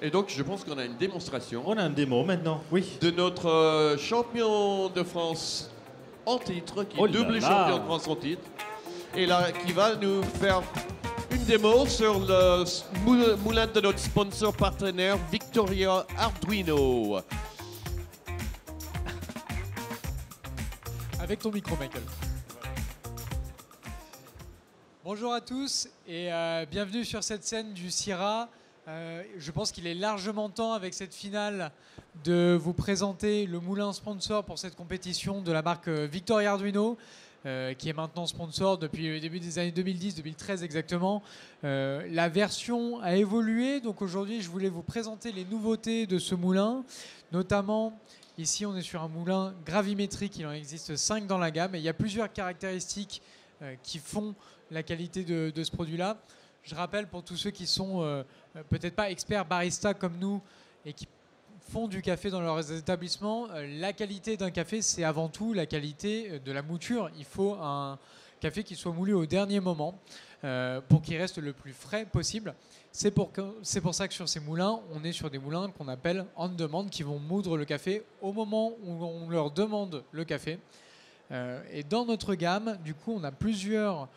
Et donc, je pense qu'on a une démonstration. On a un démo maintenant, oui. De notre champion de France en titre, qui est double champion de France en titre. Et là, qui va nous faire une démo sur le moulin de notre sponsor partenaire, Victoria Arduino. Avec ton micro, Michael. Bonjour à tous et bienvenue sur cette scène du CIRA. Je pense qu'il est largement temps, avec cette finale, de vous présenter le moulin sponsor pour cette compétition de la marque Victoria Arduino, qui est maintenant sponsor depuis le début des années 2010, 2013 exactement. La version a évolué, donc aujourd'hui je voulais vous présenter les nouveautés de ce moulin, notamment ici on est sur un moulin gravimétrique, il en existe 5 dans la gamme et il y a plusieurs caractéristiques qui font la qualité de ce produit-là. Je rappelle pour tous ceux qui sont peut-être pas experts barista comme nous et qui font du café dans leurs établissements, la qualité d'un café, c'est avant tout la qualité de la mouture. Il faut un café qui soit moulu au dernier moment pour qu'il reste le plus frais possible. C'est pour ça que sur ces moulins, on est sur des moulins qu'on appelle on demand, qui vont moudre le café au moment où on leur demande le café. Et dans notre gamme, du coup, on a plusieurs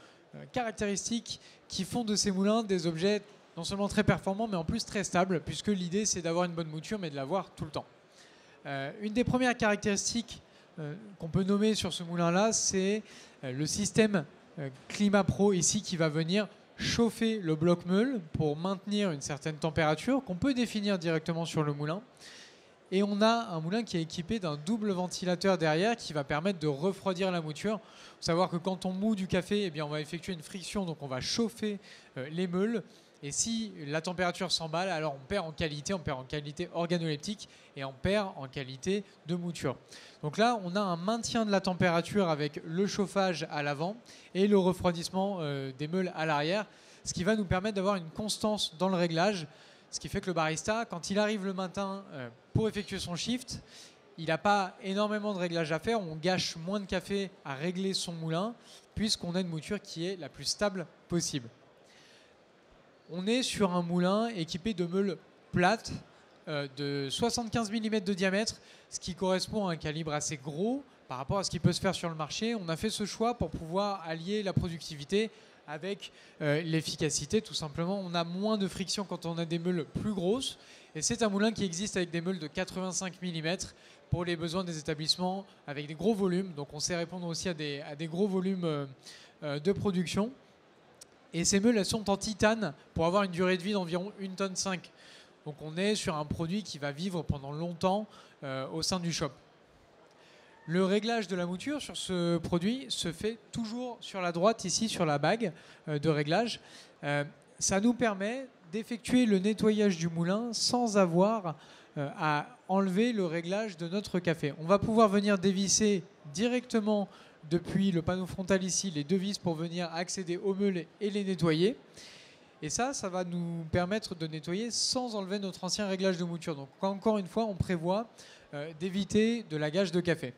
caractéristiques qui font de ces moulins des objets non seulement très performants, mais en plus très stables, puisque l'idée, c'est d'avoir une bonne mouture, mais de l'avoir tout le temps. Une des premières caractéristiques qu'on peut nommer sur ce moulin-là, c'est le système Climat Pro, ici, qui va venir chauffer le bloc meule pour maintenir une certaine température qu'on peut définir directement sur le moulin. Et on a un moulin qui est équipé d'un double ventilateur derrière qui va permettre de refroidir la mouture. Il faut savoir que quand on moud du café, eh bien, on va effectuer une friction, donc on va chauffer les meules. Et si la température s'emballe, alors on perd en qualité organoleptique et on perd en qualité de mouture. Donc là, on a un maintien de la température avec le chauffage à l'avant et le refroidissement des meules à l'arrière, ce qui va nous permettre d'avoir une constance dans le réglage. Ce qui fait que le barista, quand il arrive le matin pour effectuer son shift, il n'a pas énormément de réglages à faire. On gâche moins de café à régler son moulin puisqu'on a une mouture qui est la plus stable possible. On est sur un moulin équipé de meules plates de 75 mm de diamètre, ce qui correspond à un calibre assez gros par rapport à ce qui peut se faire sur le marché. On a fait ce choix pour pouvoir allier la productivité avec l'efficacité, tout simplement. On a moins de friction quand on a des meules plus grosses. Et c'est un moulin qui existe avec des meules de 85 mm pour les besoins des établissements avec des gros volumes. Donc on sait répondre aussi à des gros volumes de production. Et ces meules, elles sont en titane pour avoir une durée de vie d'environ 1,5 tonne. Donc on est sur un produit qui va vivre pendant longtemps au sein du shop. Le réglage de la mouture sur ce produit se fait toujours sur la droite, ici sur la bague de réglage. Ça nous permet d'effectuer le nettoyage du moulin sans avoir à enlever le réglage de notre café. On va pouvoir venir dévisser directement depuis le panneau frontal ici les deux vis pour venir accéder aux meules et les nettoyer. Et ça va nous permettre de nettoyer sans enlever notre ancien réglage de mouture. Donc encore une fois, on prévoit d'éviter de l'agage de café.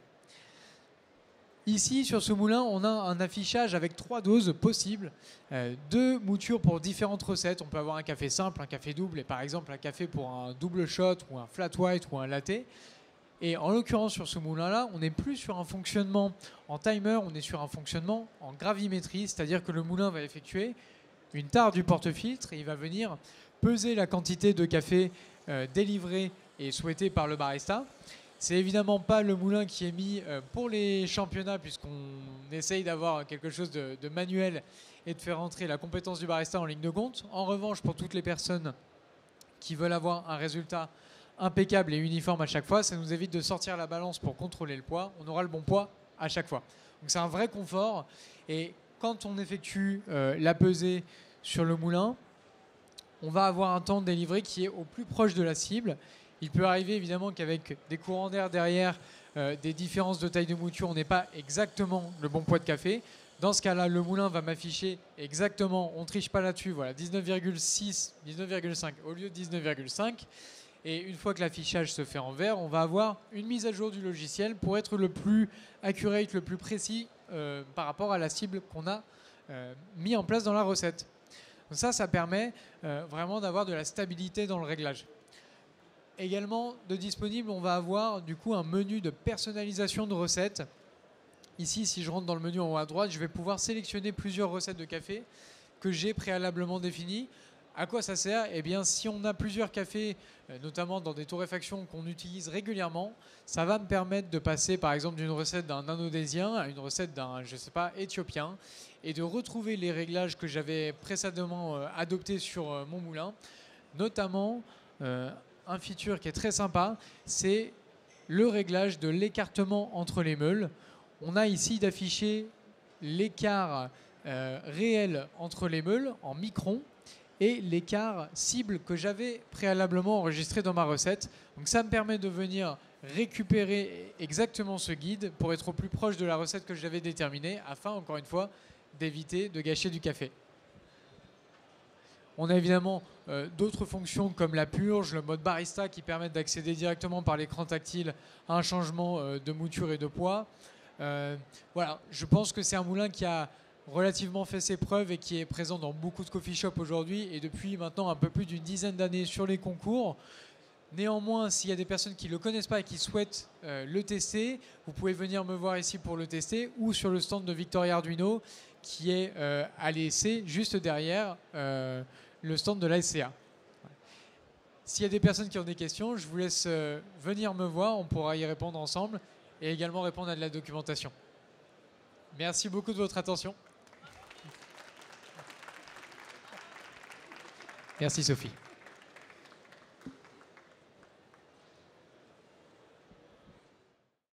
Ici, sur ce moulin, on a un affichage avec 3 doses possibles, 2 moutures pour différentes recettes. On peut avoir un café simple, un café double, et par exemple un café pour un double shot ou un flat white ou un latte. Et en l'occurrence, sur ce moulin-là, on n'est plus sur un fonctionnement en timer, on est sur un fonctionnement en gravimétrie, c'est-à-dire que le moulin va effectuer une tare du porte-filtre et il va venir peser la quantité de café délivré et souhaité par le barista. C'est évidemment pas le moulin qui est mis pour les championnats puisqu'on essaye d'avoir quelque chose de manuel et de faire entrer la compétence du barista en ligne de compte. En revanche, pour toutes les personnes qui veulent avoir un résultat impeccable et uniforme à chaque fois, ça nous évite de sortir la balance pour contrôler le poids. On aura le bon poids à chaque fois. Donc c'est un vrai confort. Et quand on effectue la pesée sur le moulin, on va avoir un temps de délivré qui est au plus proche de la cible. Il peut arriver évidemment qu'avec des courants d'air derrière, des différences de taille de mouture, on n'ait pas exactement le bon poids de café. Dans ce cas-là, le moulin va m'afficher exactement, on ne triche pas là-dessus, voilà, 19,6, 19,5 au lieu de 19,5. Et une fois que l'affichage se fait en vert, on va avoir une mise à jour du logiciel pour être le plus accurate, le plus précis par rapport à la cible qu'on a mis en place dans la recette. Donc ça permet vraiment d'avoir de la stabilité dans le réglage. Également de disponible, on va avoir du coup un menu de personnalisation de recettes. Ici, si je rentre dans le menu en haut à droite, je vais pouvoir sélectionner plusieurs recettes de café que j'ai préalablement définies. À quoi ça sert? Eh bien, si on a plusieurs cafés, notamment dans des torréfactions qu'on utilise régulièrement, ça va me permettre de passer par exemple d'une recette d'un indonésien à une recette d'un, je sais pas, éthiopien, et de retrouver les réglages que j'avais précédemment adoptés sur mon moulin. Notamment, un feature qui est très sympa, c'est le réglage de l'écartement entre les meules. On a ici d'afficher l'écart réel entre les meules en microns et l'écart cible que j'avais préalablement enregistré dans ma recette. Donc ça me permet de venir récupérer exactement ce guide pour être au plus proche de la recette que j'avais déterminée afin, encore une fois, d'éviter de gâcher du café. On a évidemment d'autres fonctions comme la purge, le mode barista qui permettent d'accéder directement par l'écran tactile à un changement de mouture et de poids. Voilà, je pense que c'est un moulin qui a relativement fait ses preuves et qui est présent dans beaucoup de coffee shops aujourd'hui et depuis maintenant un peu plus d'une dizaine d'années sur les concours. Néanmoins, s'il y a des personnes qui ne le connaissent pas et qui souhaitent le tester, vous pouvez venir me voir ici pour le tester ou sur le stand de Victoria Arduino qui est à l'ESC juste derrière le stand de l'ASCA. S'il y a des personnes qui ont des questions, je vous laisse venir me voir, on pourra y répondre ensemble et également répondre à de la documentation. Merci beaucoup de votre attention. Merci Sophie.